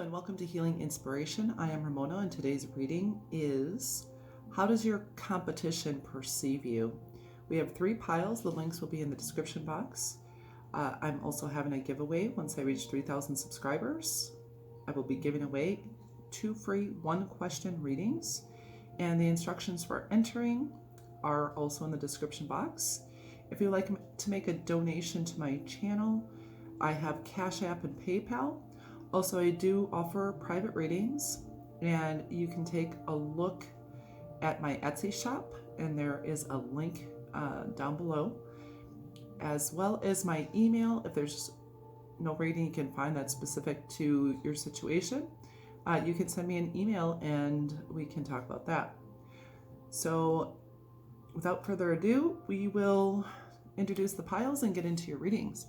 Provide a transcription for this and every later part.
and welcome to Healing Inspiration. I am Ramona, and today's reading is How Does Your Competition Perceive You? We have 3 piles. The links will be in the description box. I'm also having a giveaway once I reach 3,000 subscribers. I will be giving away 2 free 1-question readings, and the instructions for entering are also in the description box. If you'd like to make a donation to my channel, I have Cash App and PayPal. Also, I do offer private readings, and you can take a look at my Etsy shop, and there is a link down below, as well as my email. If there's no reading you can find that's specific to your situation, you can send me an email and we can talk about that. So without further ado, we will introduce the piles and get into your readings.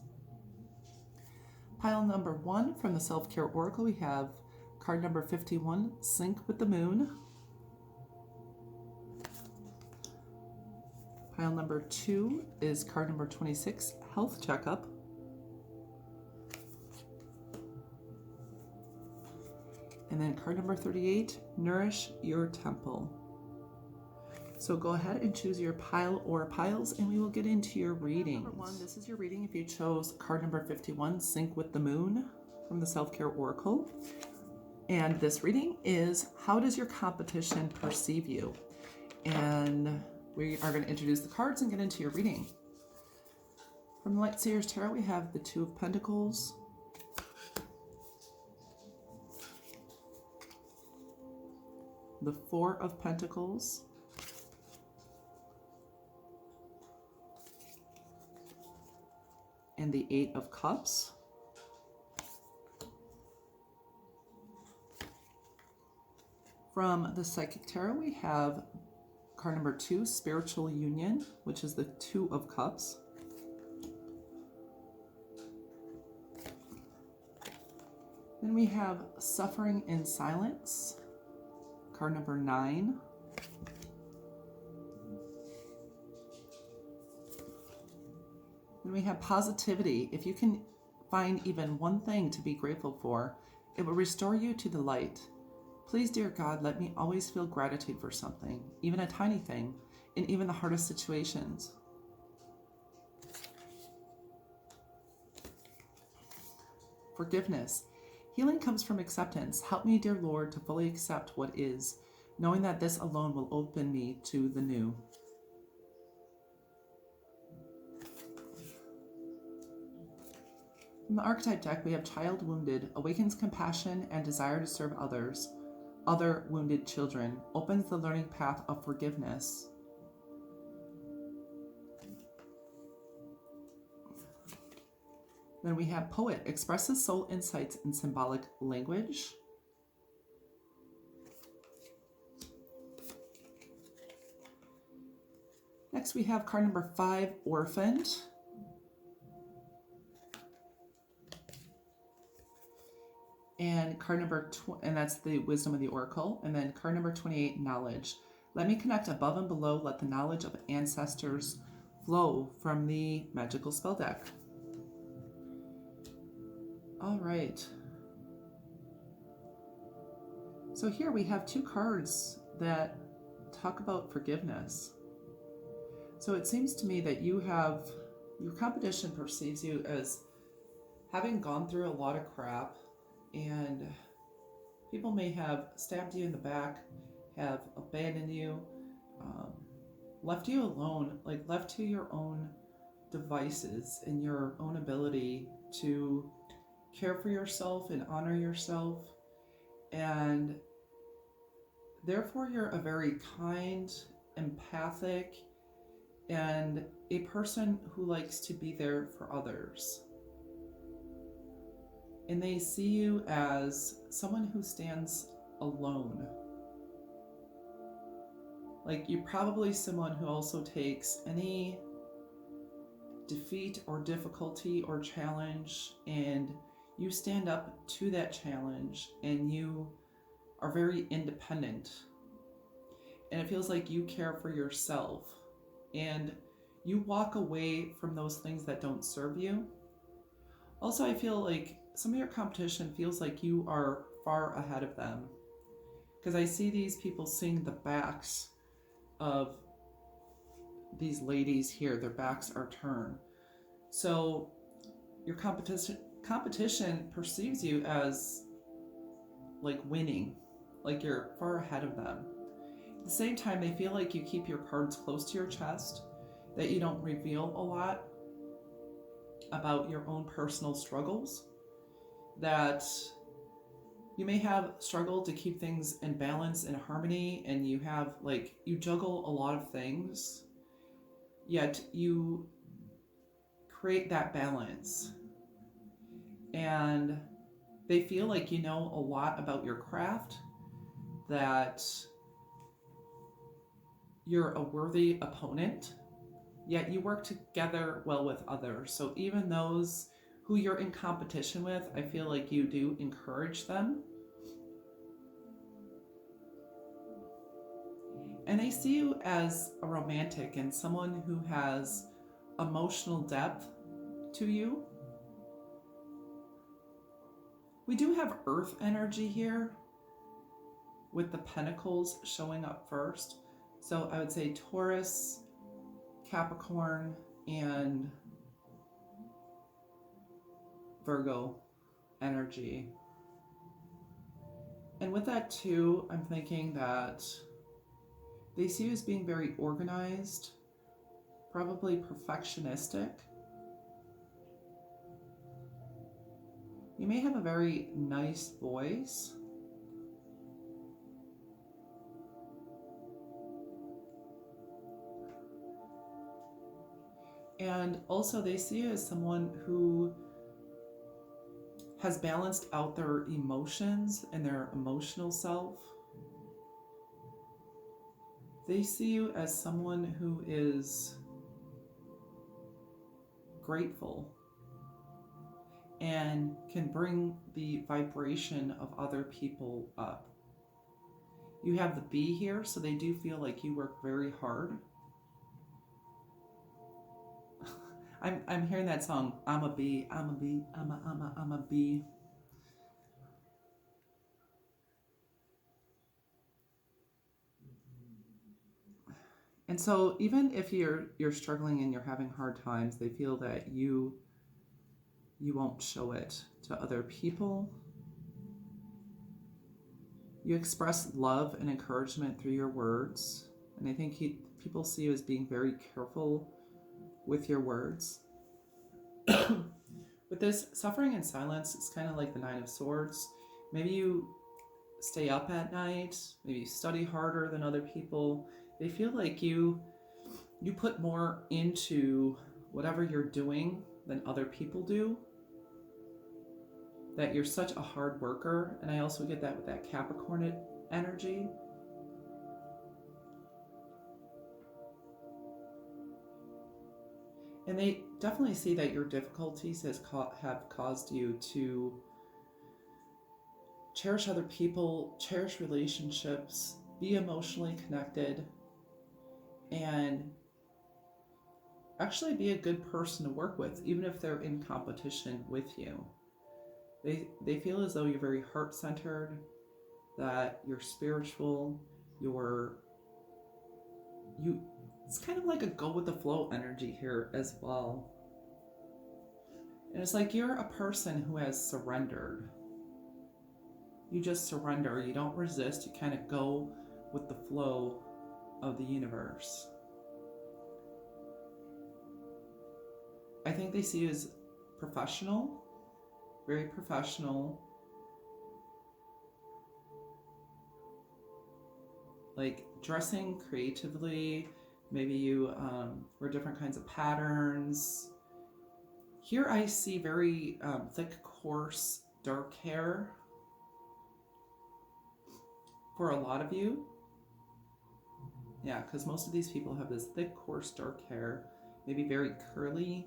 Pile number 1 from the Self-Care Oracle, we have card number 51, Sync with the Moon. Pile number 2 is card number 26, Health Checkup. And then card number 38, Nourish Your Temple. So go ahead and choose your pile or piles, and we will get into your readings. Number 1, this is your reading if you chose card number 51, Sync with the Moon from the Self-Care Oracle. And this reading is, how does your competition perceive you? And we are going to introduce the cards and get into your reading. From the Light Seers Tarot, we have the 2 of Pentacles, the 4 of Pentacles, and the 8 of Cups. From the Psychic Tarot, we have card number 2, Spiritual Union, which is the 2 of Cups. Then we have Suffering in Silence, card number 9. Then we have Positivity. If you can find even one thing to be grateful for, it will restore you to the light. Please, dear God, let me always feel gratitude for something, even a tiny thing, in even the hardest situations. Forgiveness. Healing comes from acceptance. Help me, dear Lord, to fully accept what is, knowing that this alone will open me to the new. From the Archetype deck, we have Child Wounded, awakens compassion and desire to serve others, other wounded children, opens the learning path of forgiveness. Then we have Poet, expresses soul insights in symbolic language. Next we have card number 5, Orphaned. And card number and that's the Wisdom of the Oracle. And then card number 28, Knowledge. Let me connect above and below. Let the knowledge of ancestors flow from the Magical Spell deck. All right. So here we have 2 cards that talk about forgiveness. So it seems to me that your competition perceives you as having gone through a lot of crap, and people may have stabbed you in the back, have abandoned you, left you alone, like left to your own devices and your own ability to care for yourself and honor yourself. And therefore you're a very kind, empathic, and a person who likes to be there for others. And they see you as someone who stands alone. Like, you're probably someone who also takes any defeat or difficulty or challenge, and you stand up to that challenge, and you are very independent. And it feels like you care for yourself, and you walk away from those things that don't serve you. Also, I feel like some of your competition feels like you are far ahead of them. Because I see these people seeing the backs of these ladies here. Their backs are turned. So your competition perceives you as like winning, like you're far ahead of them. At the same time, they feel like you keep your cards close to your chest, that you don't reveal a lot about your own personal struggles, that you may have struggled to keep things in balance and harmony, and you have you juggle a lot of things, yet you create that balance. And they feel like you know a lot about your craft, that you're a worthy opponent, yet you work together well with others. So even those who you're in competition with, I feel like you do encourage them. And they see you as a romantic and someone who has emotional depth to you. We do have earth energy here with the pentacles showing up first. So I would say Taurus, Capricorn, and Virgo energy. And with that too, I'm thinking that they see you as being very organized, probably perfectionistic. You may have a very nice voice. And also they see you as someone who has balanced out their emotions and their emotional self. They see you as someone who is grateful and can bring the vibration of other people up. You have the bee here, so they do feel like you work very hard. I'm hearing that song, I'm a bee, I'm a bee, I'm a bee. And so even if you're struggling and you're having hard times, they feel that you won't show it to other people. You express love and encouragement through your words. And I think people see you as being very careful with your words. With this suffering in silence, it's kind of like the Nine of Swords. Maybe you stay up at night, maybe you study harder than other people. They feel like you put more into whatever you're doing than other people do. That you're such a hard worker. And I also get that with that Capricorn energy. And they definitely see that your difficulties have caused you to cherish other people, cherish relationships, be emotionally connected, and actually be a good person to work with, even if they're in competition with you. They feel as though you're very heart-centered, that you're spiritual, it's kind of like a go-with-the-flow energy here as well. And it's like you're a person who has surrendered. You just surrender. You don't resist. You kind of go with the flow of the universe. I think they see you as professional, very professional. Like dressing creatively. Maybe you wear different kinds of patterns. Here I see very thick, coarse, dark hair for a lot of you. Yeah, because most of these people have this thick, coarse, dark hair, maybe very curly.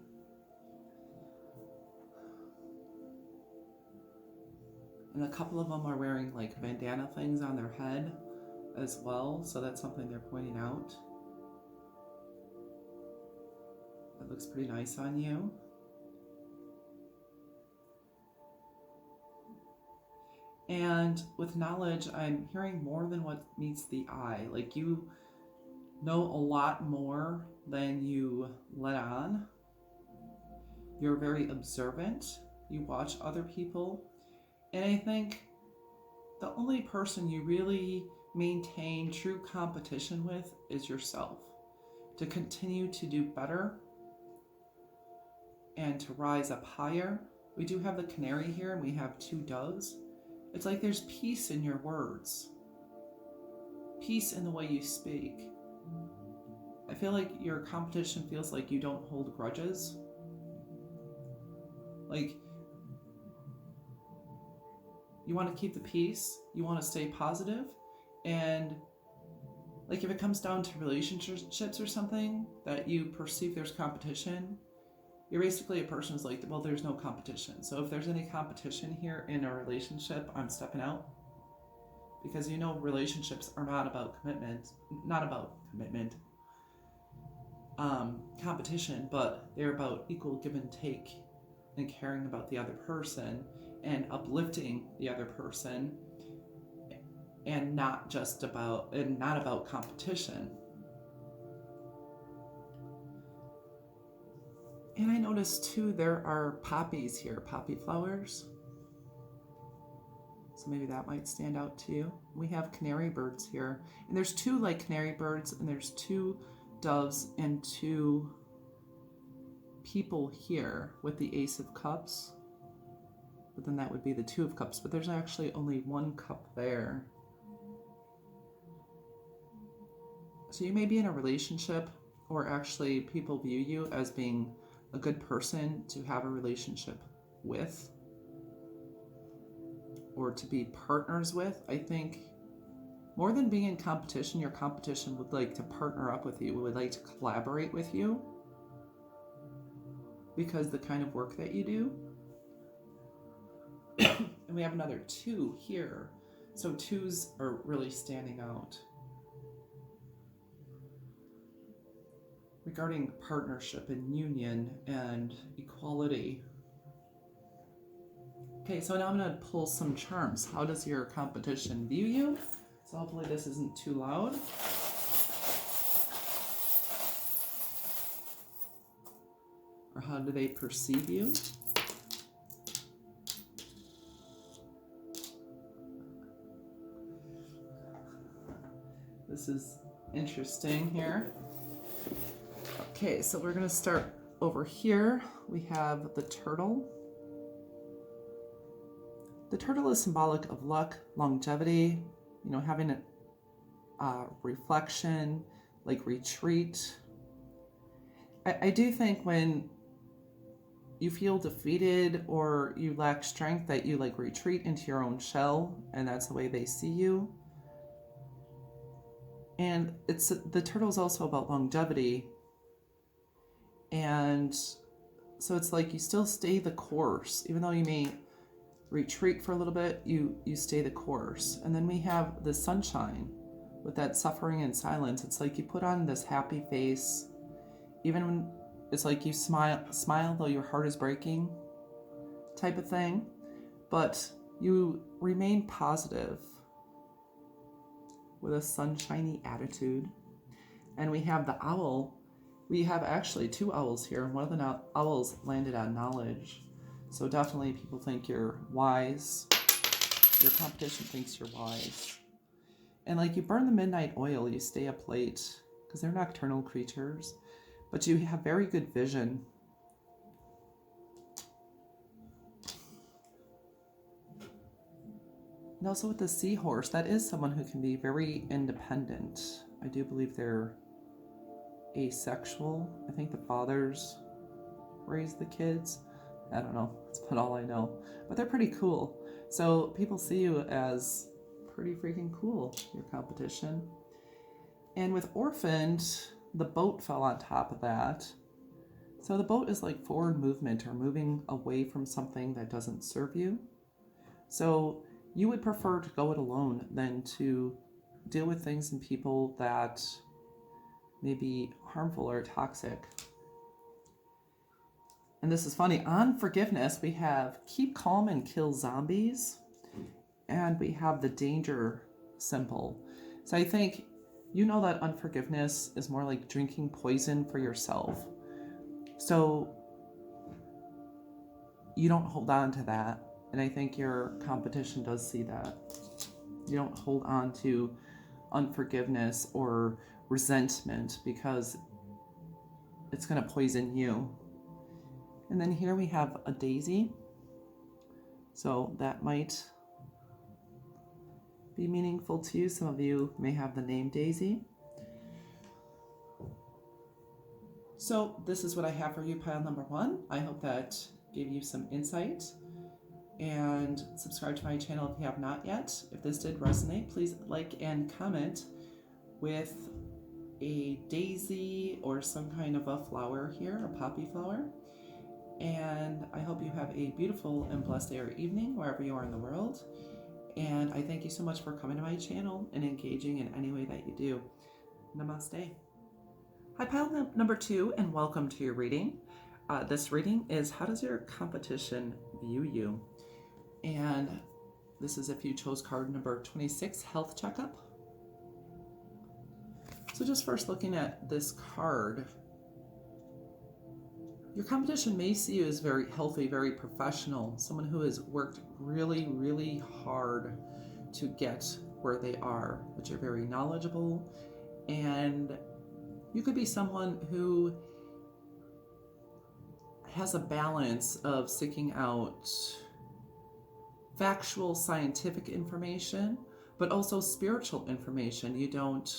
And a couple of them are wearing like bandana things on their head as well, so that's something they're pointing out. That looks pretty nice on you. And with knowledge, I'm hearing more than what meets the eye. Like you know a lot more than you let on. You're very observant. You watch other people. And I think the only person you really maintain true competition with is yourself. To continue to do better and to rise up higher. We do have the canary here and we have 2 doves. It's like there's peace in your words. Peace in the way you speak. I feel like your competition feels like you don't hold grudges. Like you want to keep the peace, you want to stay positive, and like if it comes down to relationships or something that you perceive there's competition, you're basically a person who's like, well, there's no competition. So if there's any competition here in a relationship, I'm stepping out. Because you know relationships are not about competition, but they're about equal give and take and caring about the other person and uplifting the other person and not about competition. And I noticed too, there are poppies here, poppy flowers. So maybe that might stand out to you. We have canary birds here. And there's 2 like canary birds, and there's 2 doves and 2 people here with the Ace of Cups. But then that would be the 2 of Cups. But there's actually only 1 cup there. So you may be in a relationship, or actually people view you as being a good person to have a relationship with, or to be partners with. I think more than being in competition, your competition would like to partner up with you, would like to collaborate with you because the kind of work that you do. And we have another 2 here. So 2s are really standing out regarding partnership and union and equality. Okay, so now I'm going to pull some charms. How does your competition view you? So hopefully this isn't too loud. Or how do they perceive you? This is interesting here. Okay, so we're going to start over here. We have the turtle. The turtle is symbolic of luck, longevity, having a reflection, like retreat. I do think when you feel defeated or you lack strength that you like retreat into your own shell, and that's the way they see you. And the turtle's also about longevity. And so it's like you still stay the course, even though you may retreat for a little bit, you stay the course. And then we have the sunshine with that suffering and silence. It's like you put on this happy face, even when it's like you smile though your heart is breaking type of thing, but you remain positive with a sunshiny attitude. And we have the owl. We have actually 2 owls here, and one of the owls landed on knowledge. So definitely people think you're wise. Your competition thinks you're wise. And like you burn the midnight oil, you stay up late, because they're nocturnal creatures, but you have very good vision. And also with the seahorse, that is someone who can be very independent. I do believe they're asexual. I think the fathers raise the kids. I don't know. That's about all I know. But they're pretty cool. So people see you as pretty freaking cool, your competition. And with orphaned, the boat fell on top of that. So the boat is like forward movement or moving away from something that doesn't serve you. So you would prefer to go it alone than to deal with things and people that may be harmful or toxic. And this is funny. On forgiveness, we have keep calm and kill zombies. And we have the danger symbol. So I think you know that unforgiveness is more like drinking poison for yourself. So you don't hold on to that. And I think your competition does see that. You don't hold on to unforgiveness or resentment because it's going to poison you. And then here we have a daisy. So that might be meaningful to you. Some of you may have the name Daisy. So this is what I have for you, pile number 1. I hope that gave you some insight. And subscribe to my channel if you have not yet. If this did resonate, please like and comment with a daisy or some kind of a flower here, a poppy flower. And I hope you have a beautiful and blessed day or evening wherever you are in the world. And I thank you so much for coming to my channel and engaging in any way that you do. Namaste. Hi, pile number 2, and welcome to your reading. This reading is how does your competition view you? And this is if you chose card number 26, health checkup. So just first looking at this card, your competition may see you as very healthy, very professional, someone who has worked really, really hard to get where they are, but you're very knowledgeable, and you could be someone who has a balance of seeking out factual, scientific information, but also spiritual information. You don't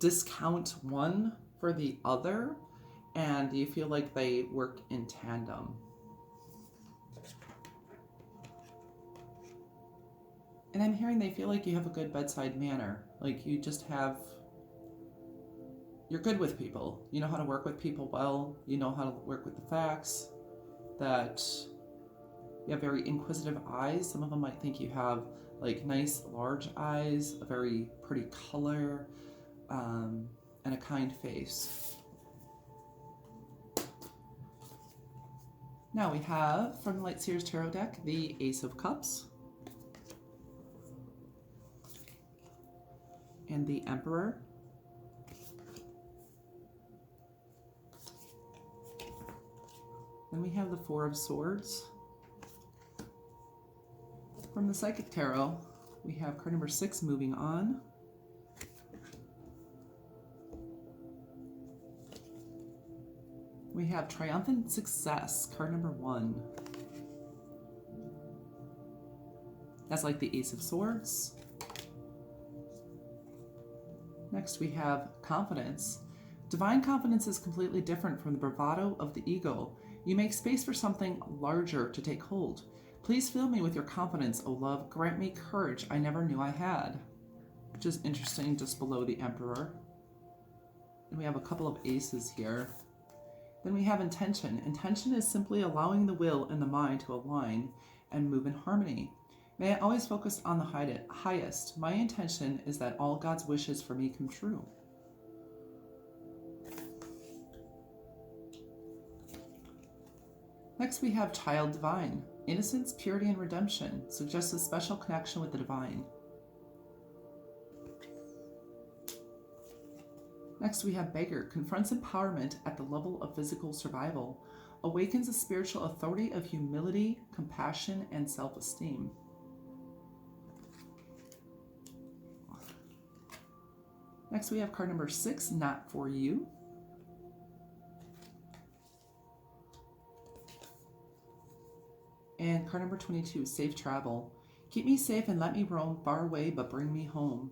discount one for the other, and you feel like they work in tandem. And I'm hearing they feel like you have a good bedside manner. Like you're good with people. You know how to work with people well. You know how to work with the facts. That you have very inquisitive eyes. Some of them might think you have like nice large eyes, a very pretty color, and a kind face. Now we have, from the Light Seers Tarot deck, the Ace of Cups and the Emperor. Then we have the Four of Swords. From the Psychic Tarot, we have card number 6, moving on. We have Triumphant Success, card number 1. That's like the Ace of Swords. Next we have Confidence. Divine confidence is completely different from the bravado of the ego. You make space for something larger to take hold. Please fill me with your confidence, O love. Grant me courage I never knew I had. Which is interesting, just below the Emperor. And we have a couple of aces here. Then we have Intention. Intention is simply allowing the will and the mind to align and move in harmony. May I always focus on the highest. My intention is that all God's wishes for me come true. Next we have Child Divine. Innocence, purity, and redemption suggests a special connection with the divine. Next we have Beggar. Confronts empowerment at the level of physical survival. Awakens a spiritual authority of humility, compassion, and self-esteem. Next we have card number 6, Not For You. And card number 22, Safe Travel. Keep me safe and let me roam far away, but bring me home.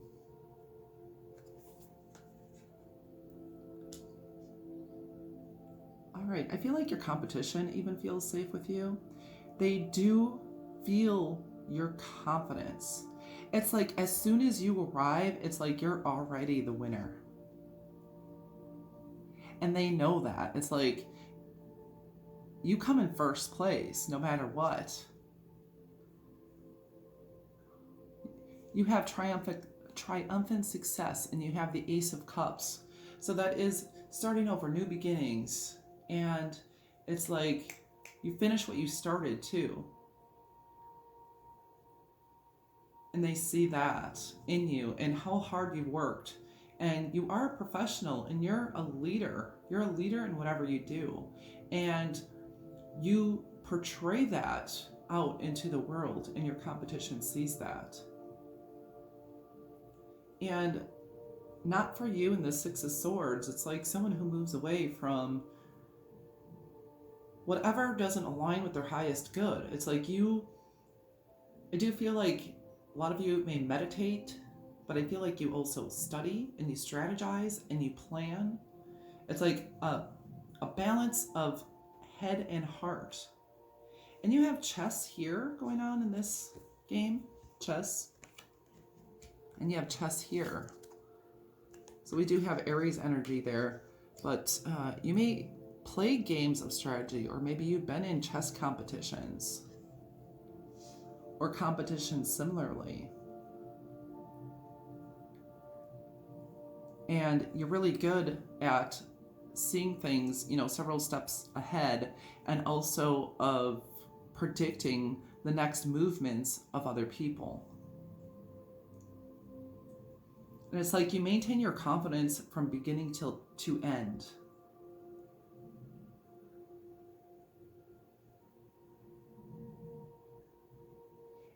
All right, I feel like your competition even feels safe with you. They do feel your confidence. It's like as soon as you arrive, it's like you're already the winner. And they know that. It's like you come in first place no matter what. You have triumphant success, and you have the Ace of Cups. So that is starting over, new beginnings. And it's like You finish what you started too. And they see that in you and how hard you worked. And you are a professional and you're a leader. You're a leader in whatever you do. And you portray that out into the world, and your competition sees that. And not for you in the Six of Swords, it's like someone who moves away from whatever doesn't align with their highest good. It's like I do feel like a lot of you may meditate, but I feel like you also study and you strategize and you plan. It's like a balance of head and heart. And you have chess here going on in this game, chess. And you have chess here. So we do have Aries energy there, but you may play games of strategy, or maybe you've been in chess competitions or competitions similarly. And you're really good at seeing things, several steps ahead, and also of predicting the next movements of other people. And it's like you maintain your confidence from beginning to end.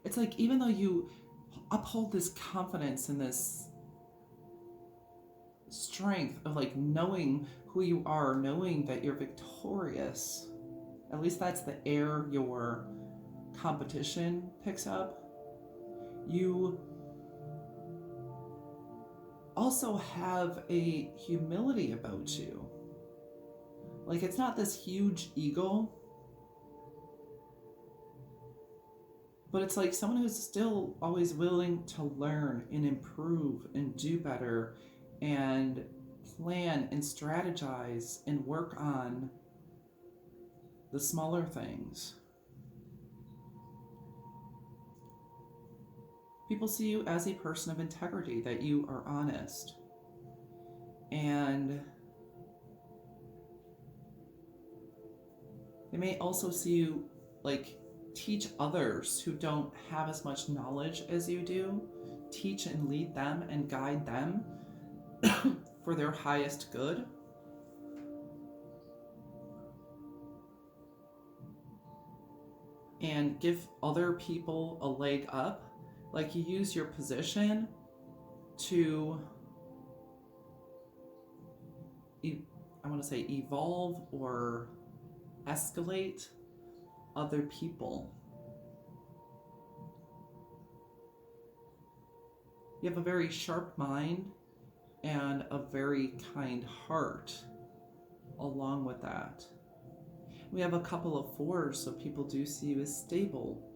It's like even though you uphold this confidence and this strength of like knowing who you are, knowing that you're victorious, at least that's the air your competition picks up, you also have a humility about you. Like it's not this huge ego, but it's like someone who's still always willing to learn and improve and do better and plan and strategize and work on the smaller things. People see you as a person of integrity, that you are honest. And they may also see you like teach others who don't have as much knowledge as you do, teach and lead them and guide them for their highest good. And give other people a leg up. Like you use your position to, I want to say, evolve or escalate other people. You have a very sharp mind and a very kind heart along with that. We have a couple of fours, so people do see you as stable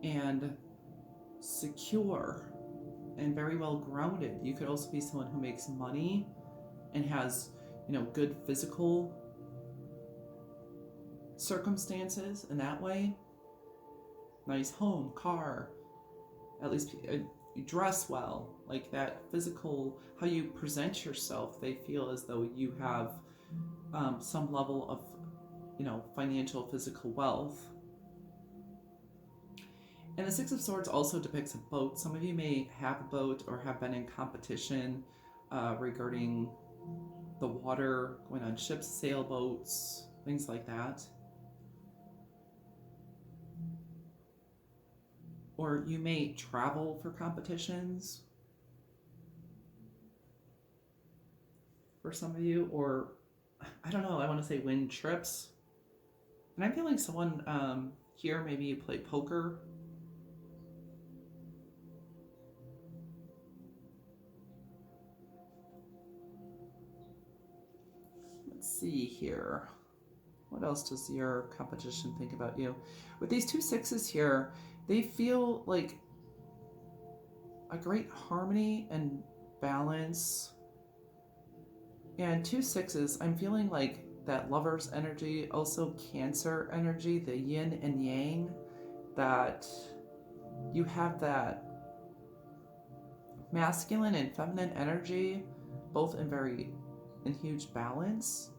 and secure and very well grounded. You could also be someone who makes money and has, good physical circumstances in that way. Nice home, car, at least you dress well, like that physical, how you present yourself, they feel as though you have some level of, financial, physical wealth. And the Six of Swords also depicts a boat. Some of you may have a boat or have been in competition regarding the water, going on ships, sailboats, things like that. Or you may travel for competitions for some of you, or I don't know, I want to say win trips. And I'm feeling someone here, maybe you play poker. Let's see here. What else does your competition think about you? With these two sixes here, they feel like a great harmony and balance. And two sixes, I'm feeling like that Lover's energy, also Cancer energy, the yin and yang, that you have that masculine and feminine energy, both in huge balance.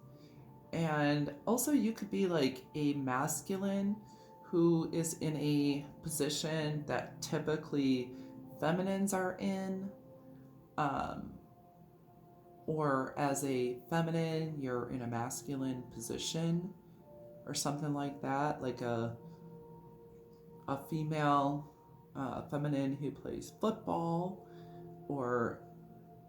And also you could be like a masculine who is in a position that typically feminines are in. Or as a feminine, you're in a masculine position or something like that, like a female feminine who plays football, or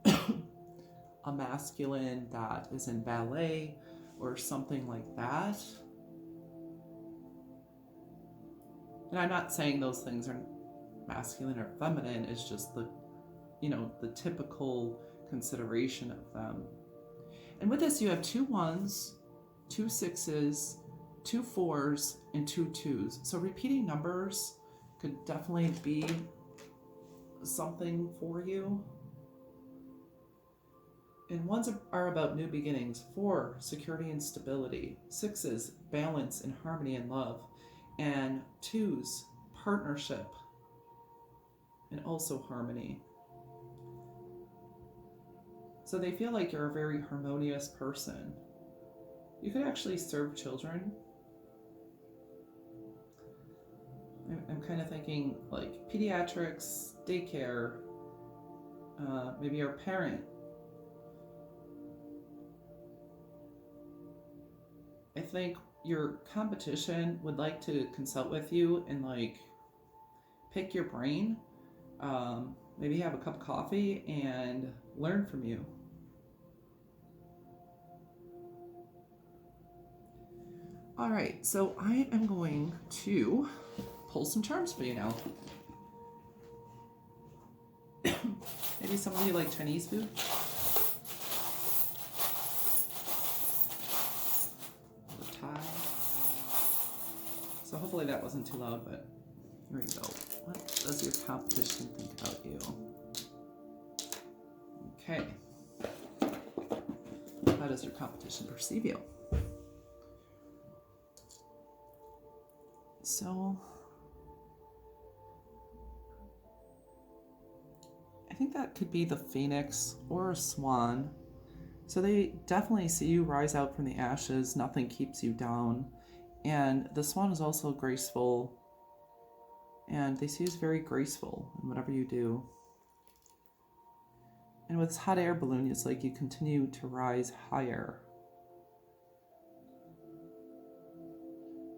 a masculine that is in ballet or something like that. And I'm not saying those things are masculine or feminine, it's just the typical consideration of them. And with this, you have 2 1s, 2 6s, 2 4s, and 2 2s. So repeating numbers could definitely be something for you. And 1s are about new beginnings. 4, security and stability. 6s, balance and harmony and love. And 2s, partnership and also harmony. So they feel like you're a very harmonious person. You could actually serve children. I'm kind of thinking like pediatrics, daycare, maybe you're a parent. I think your competition would like to consult with you and like pick your brain, maybe have a cup of coffee and learn from you. All right, so I am going to pull some charms for you now. Maybe some of you like Chinese food? Or Thai? So hopefully that wasn't too loud, but here we go. What does your competition think about you? Okay. How does your competition perceive you? So I think that could be the phoenix or a swan. So they definitely see you rise out from the ashes. Nothing keeps you down. And the swan is also graceful. And they see you as very graceful in whatever you do. And with this hot air balloon, it's like you continue to rise higher.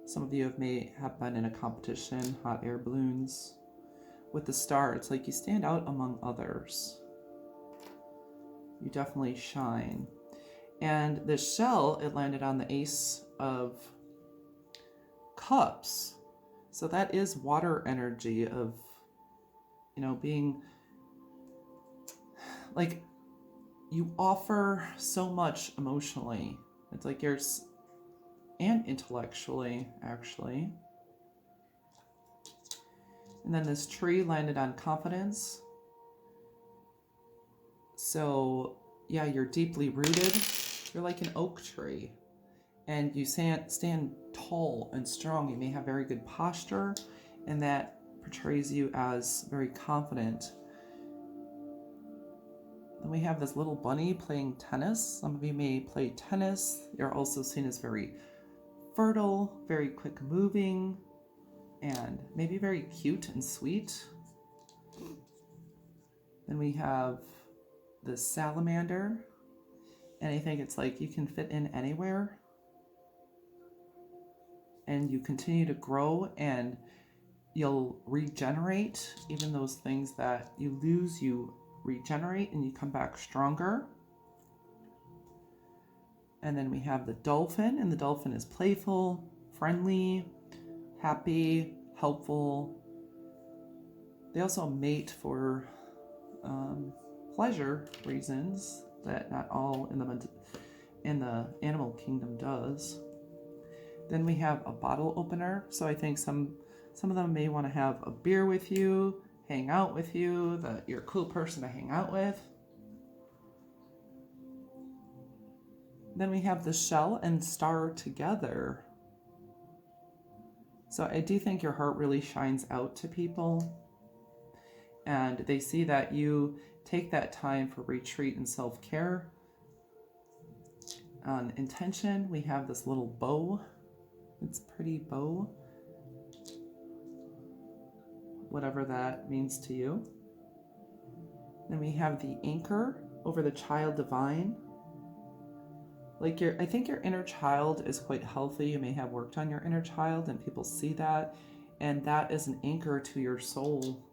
Some of you may have been in a competition, hot air balloons. With the star, it's like you stand out among others. You definitely shine. And the shell, it landed on the Ace of Cups. So that is water energy of, being like, you offer so much emotionally. It's like and intellectually, actually. And then this tree landed on confidence. So, yeah, you're deeply rooted. You're like an oak tree. And you stand tall and strong. You may have very good posture, and that portrays you as very confident. Then we have this little bunny playing tennis. Some of you may play tennis. You're also seen as very fertile, very quick moving, and maybe very cute and sweet. Then we have the salamander, and I think it's like you can fit in anywhere, and you continue to grow, and you'll regenerate. Even those things that you lose, you regenerate and you come back stronger. And then we have the dolphin, and the dolphin is playful, friendly, happy, helpful. They also mate for pleasure reasons that not all in the animal kingdom does. Then we have a bottle opener. So I think some of them may want to have a beer with you, hang out with you, that you're a cool person to hang out with. Then we have the shell and star together. So I do think your heart really shines out to people. And they see that you take that time for retreat and self-care. On intention, we have this little bow. It's a pretty bow, whatever that means to you. Then we have the anchor over the child divine. Like I think your inner child is quite healthy. You may have worked on your inner child and people see that. And that is an anchor to your soul.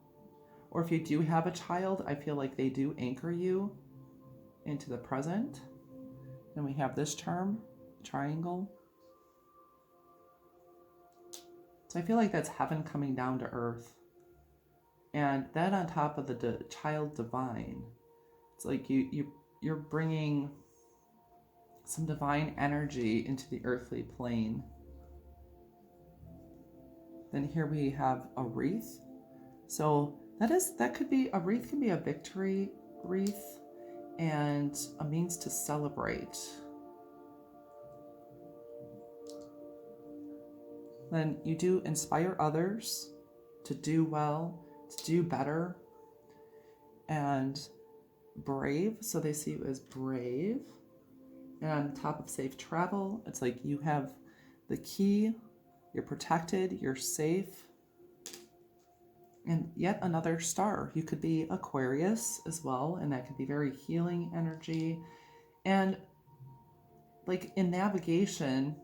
Or if you do have a child, I feel like they do anchor you into the present. Then we have this charm, triangle. So I feel like that's heaven coming down to earth. And that on top of the child divine. It's like you're bringing some divine energy into the earthly plane. Then here we have a wreath. So that could be a wreath, can be a victory wreath and a means to celebrate. Then you do inspire others to do well, to do better, and brave. So they see you as brave. And on top of safe travel, it's like you have the key, you're protected, you're safe. And yet another star. You could be Aquarius as well, and that could be very healing energy. And like in navigation,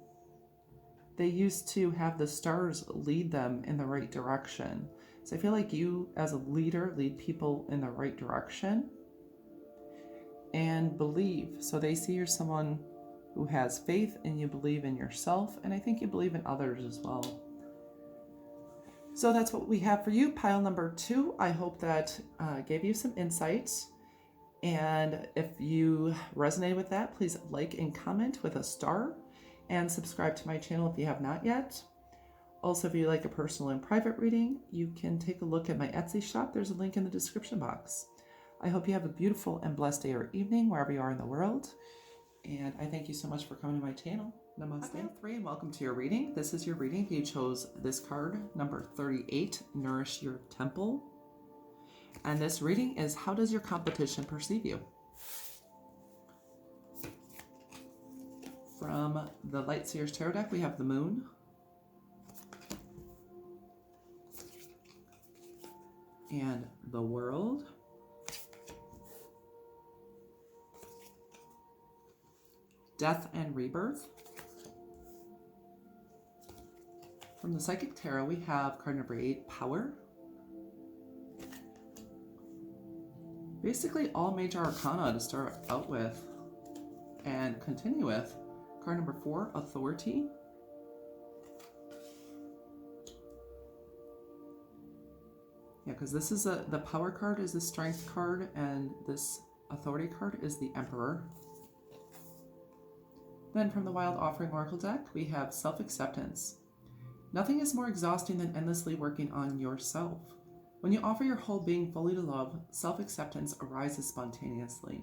they used to have the stars lead them in the right direction. So I feel like you as a leader lead people in the right direction. And believe. So they see you're someone who has faith and you believe in yourself. And I think you believe in others as well. So that's what we have for you. Pile number 2. I hope that gave you some insights. And if you resonate with that, please like and comment with a star. And subscribe to my channel if you have not yet. Also, if you like a personal and private reading, you can take a look at my Etsy shop. There's a link in the description box. I hope you have a beautiful and blessed day or evening wherever you are in the world. And I thank you so much for coming to my channel. Namaste. Pile 3 and welcome to your reading. This is your reading. You chose this card, number 38, Nourish Your Temple. And this reading is, how does your competition perceive you? From the Light Seers Tarot deck, we have the Moon. And the World. Death and Rebirth. From the Psychic Tarot, we have card number 8, Power. Basically all major arcana to start out with and continue with. Card number 4, Authority. Yeah, because this is the Power card is the Strength card, and this Authority card is the Emperor. Then from the Wild Offering Oracle deck, we have Self-Acceptance. Nothing is more exhausting than endlessly working on yourself. When you offer your whole being fully to love, self-acceptance arises spontaneously.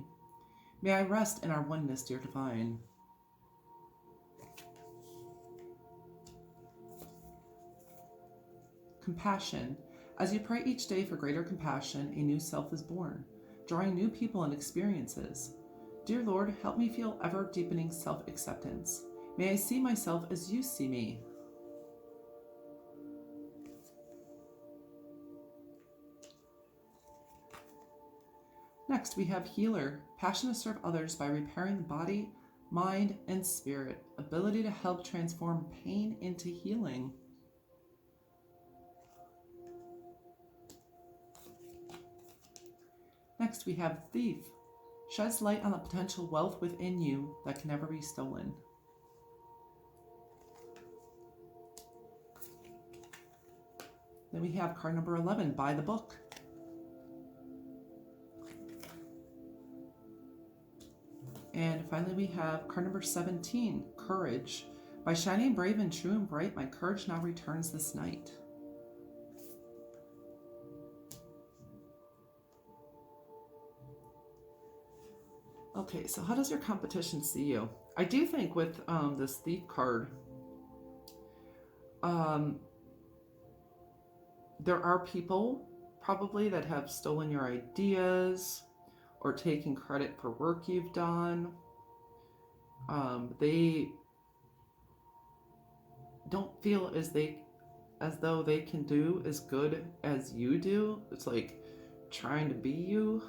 May I rest in our oneness, dear Divine. Compassion. As you pray each day for greater compassion, a new self is born, drawing new people and experiences. Dear Lord, help me feel ever-deepening self-acceptance. May I see myself as you see me. Next, we have Healer. Passion to serve others by repairing the body, mind, and spirit. Ability to help transform pain into healing. Next, we have Thief. Sheds light on the potential wealth within you that can never be stolen. Then we have card number 11, By the Book. And finally we have card number 17, Courage. By shining brave and true and bright, my courage now returns this night. Okay, so how does your competition see you? I do think with this Thief card, there are people probably that have stolen your ideas or taken credit for work you've done. They don't feel as though they can do as good as you do. It's like trying to be you,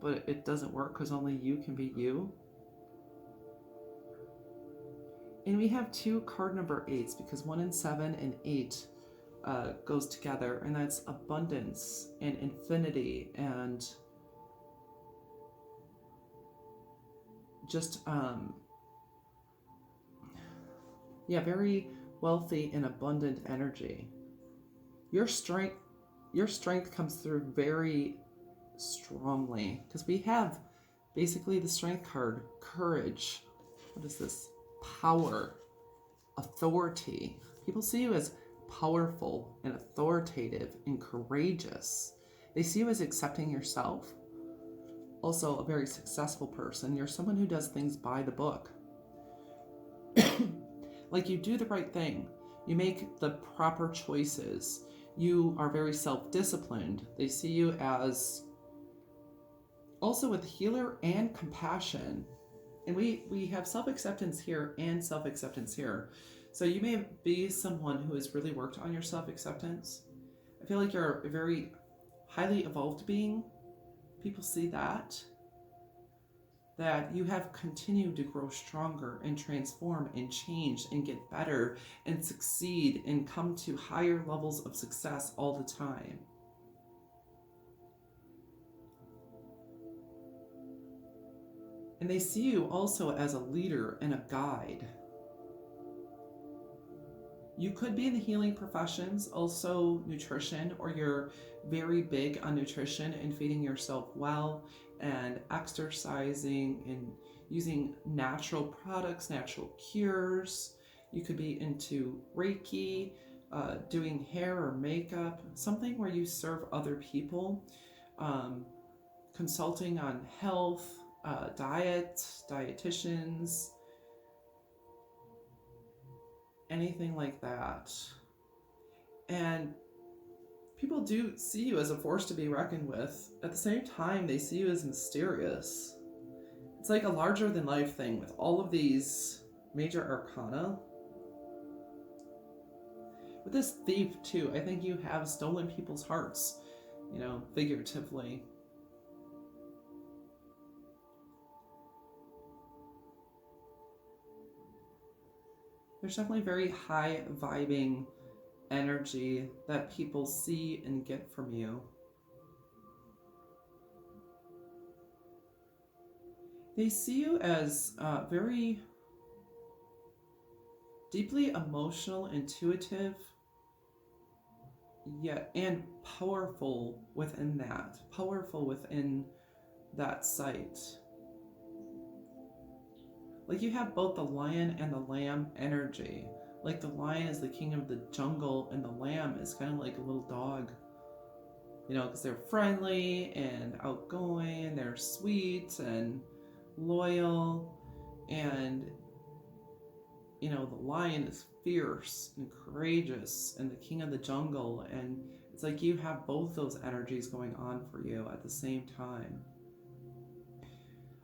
but it doesn't work because only you can be you. And we have 2 card number 8s because 1 and 7 and 8 goes together, and that's abundance and infinity and just very wealthy and abundant energy. Your strength comes through very strongly because we have basically the strength card, courage. What is this? Power, authority. People see you as powerful and authoritative and courageous. They see you as accepting yourself. Also a very successful person. You're someone who does things by the book. Like you do the right thing. You make the proper choices. You are very self-disciplined. They see you as also with healer and compassion. And we have self-acceptance here and self-acceptance here. So you may be someone who has really worked on your self-acceptance. I feel like you're a very highly evolved being. People see that you have continued to grow stronger and transform and change and get better and succeed and come to higher levels of success all the time. And they see you also as a leader and a guide. You could be in the healing professions, also nutrition, or you're very big on nutrition and feeding yourself well and exercising and using natural products, natural cures. You could be into Reiki, doing hair or makeup, something where you serve other people, consulting on health, diet, dietitians, anything like that. And people do see you as a force to be reckoned with. At the same time, they see you as mysterious. It's like a larger than life thing with all of these major arcana. With this thief too, I think you have stolen people's hearts, figuratively. There's definitely very high vibing energy that people see and get from you. They see you as very deeply emotional, intuitive, yet and powerful within that sight. Like you have both the lion and the lamb energy. Like the lion is the king of the jungle and the lamb is kind of like a little dog. Because they're friendly and outgoing, they're sweet and loyal, and the lion is fierce and courageous and the king of the jungle, and it's like you have both those energies going on for you at the same time.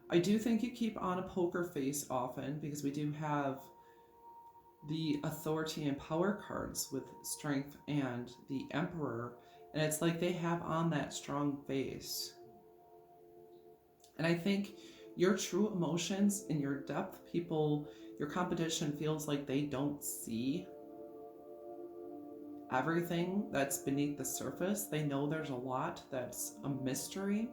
I do think you keep on a poker face often because we do have the authority and power cards with strength and the emperor, and it's like they have on that strong face. And I think your true emotions and your depth, your competition feels like they don't see everything that's beneath the surface. They know there's a lot that's a mystery.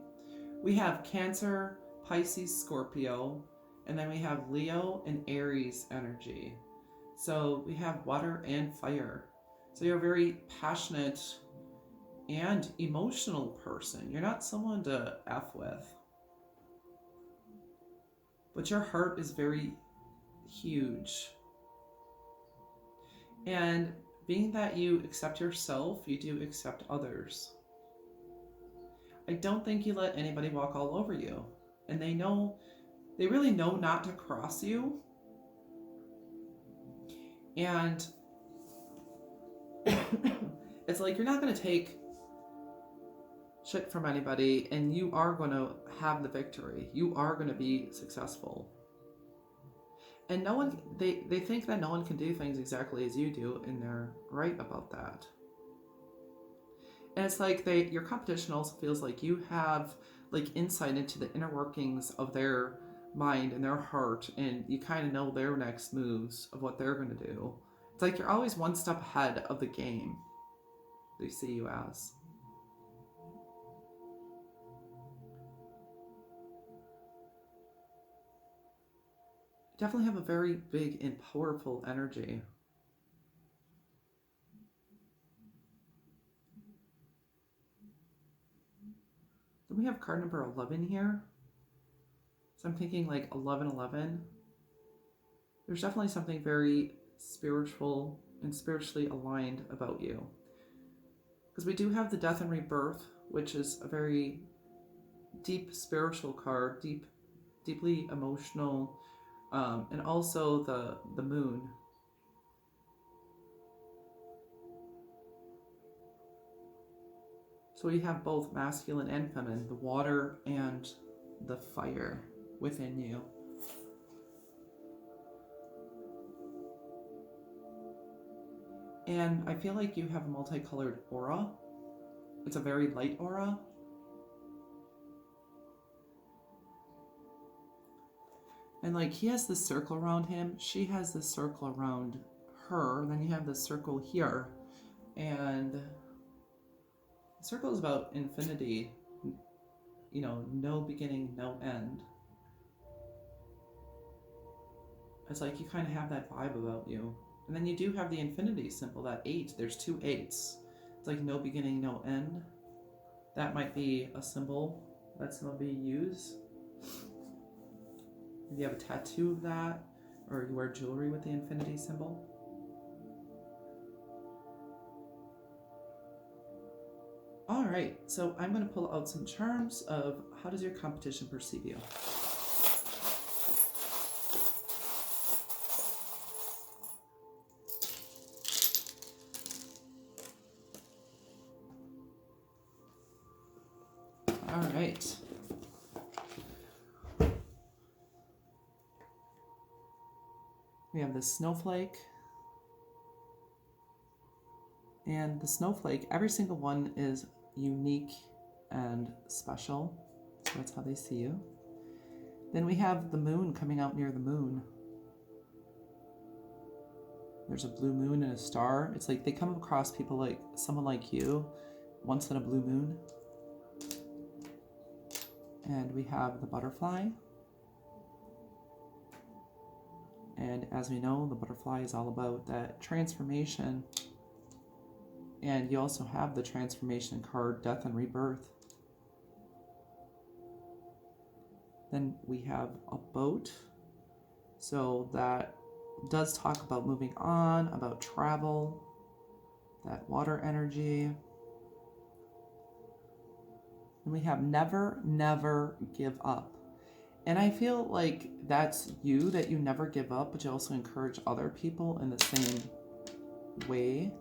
We have Cancer, Pisces, Scorpio, and then we have Leo and Aries energy. So we have water and fire. So you're a very passionate and emotional person. You're not someone to F with. But your heart is very huge. And being that you accept yourself, you do accept others. I don't think you let anybody walk all over you. And they really know not to cross you. And it's like you're not going to take shit from anybody, and you are going to have the victory. You are going to be successful. And no one, they think that no one can do things exactly as you do, and they're right about that. And it's like your competition also feels like you have like insight into the inner workings of their mind and their heart, and you kind of know their next moves of what they're going to do. It's like you're always one step ahead of the game they see you as. You definitely have a very big and powerful energy. Then we have card number 11 here. So I'm thinking like 1111. There's definitely something very spiritual and spiritually aligned about you. Because we do have the death and rebirth, which is a very deep spiritual card, deeply emotional, and also the moon. So we have both masculine and feminine, the water and the fire within you. And I feel like you have a multicolored aura. It's a very light aura. And like he has this circle around him, she has this circle around her, then you have this circle here. And the circle is about infinity, you know, no beginning, no end. It's like you kind of have that vibe about you. And then you do have the infinity symbol, that 8. There's 2 8s. It's like no beginning, no end. That might be a symbol that some of you use. If you have a tattoo of that, or you wear jewelry with the infinity symbol. All right, so I'm going to pull out some charms of how does your competition perceive you? All right. We have the snowflake. And the snowflake, every single one is unique and special. So that's how they see you. Then we have the moon coming out near the moon. There's a blue moon and a star. It's like they come across people like someone like you once in a blue moon. And we have the butterfly. And as we know, the butterfly is all about that transformation. And you also have the transformation card, death and rebirth. Then we have a boat. So that does talk about moving on, about travel, that water energy. And we have never, never give up. And I feel like that's you, that you never give up, but you also encourage other people in the same way.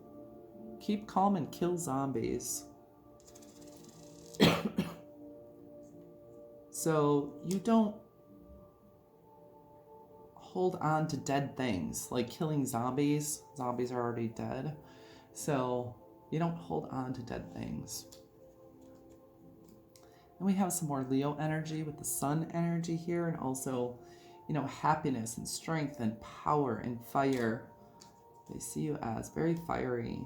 Keep calm and kill zombies. So you don't hold on to dead things, like killing zombies. Zombies are already dead. So you don't hold on to dead things. And we have some more Leo energy with the sun energy here, and also, you know, happiness and strength and power and fire. They see you as very fiery.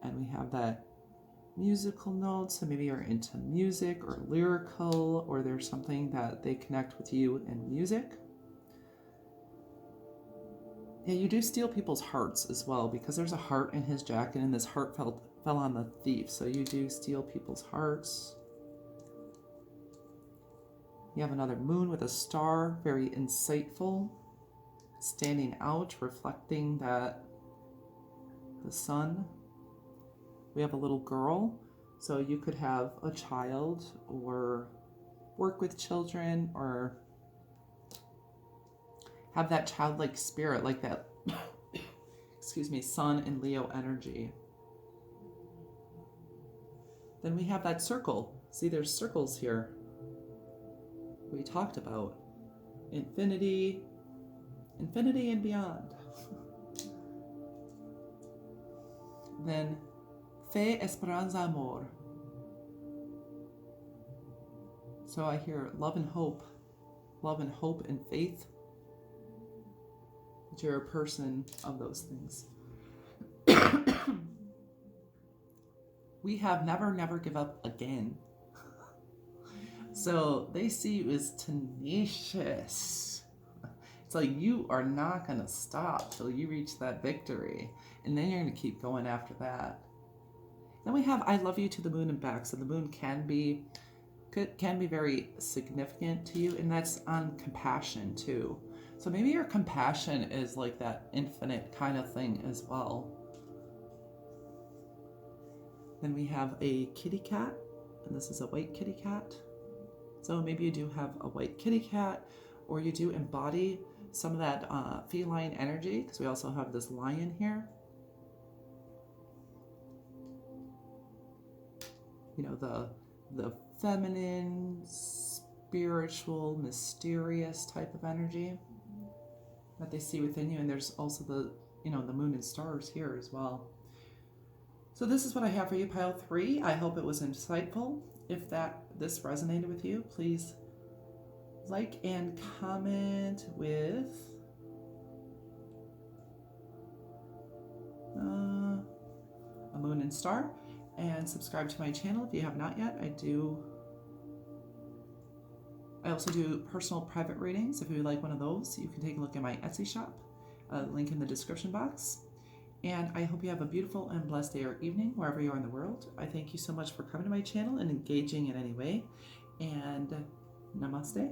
And we have that musical note, so maybe you're into music or lyrical, or there's something that they connect with you in music. Yeah, you do steal people's hearts as well, because there's a heart in his jacket, and this heart fell on the thief, so you do steal people's hearts. You have another moon with a star, very insightful, standing out, reflecting that the sun. We have a little girl, so you could have a child or work with children or have that childlike spirit, like that, excuse me, sun and Leo energy. Then we have that circle. See, there's circles here. we talked about infinity and beyond. Then fe, esperanza, amor. So I hear love and hope and faith. That you're a person of those things. We have never give up again. So they see you as tenacious. It's like you are not going to stop till you reach that victory. And then you're going to keep going after that. Then we have I love you to the moon and back. So the moon can be very significant to you, and that's on compassion too. So maybe your compassion is like that infinite kind of thing as well. Then we have a kitty cat, and this is a white kitty cat. So maybe you do have a white kitty cat, or you do embody some of that feline energy, because we also have this lion here. You know, the feminine, spiritual, mysterious type of energy that they see within you. And there's also the moon and stars here as well. So this is what I have for you, pile 3. I hope it was insightful. If this resonated with you, please like and comment with a moon and star, and subscribe to my channel if you have not yet. I also do personal private readings. If you would like one of those, you can take a look at my Etsy shop, link in the description box. And I hope you have a beautiful and blessed day or evening wherever you are in the world. I thank you so much for coming to my channel and engaging in any way. And namaste.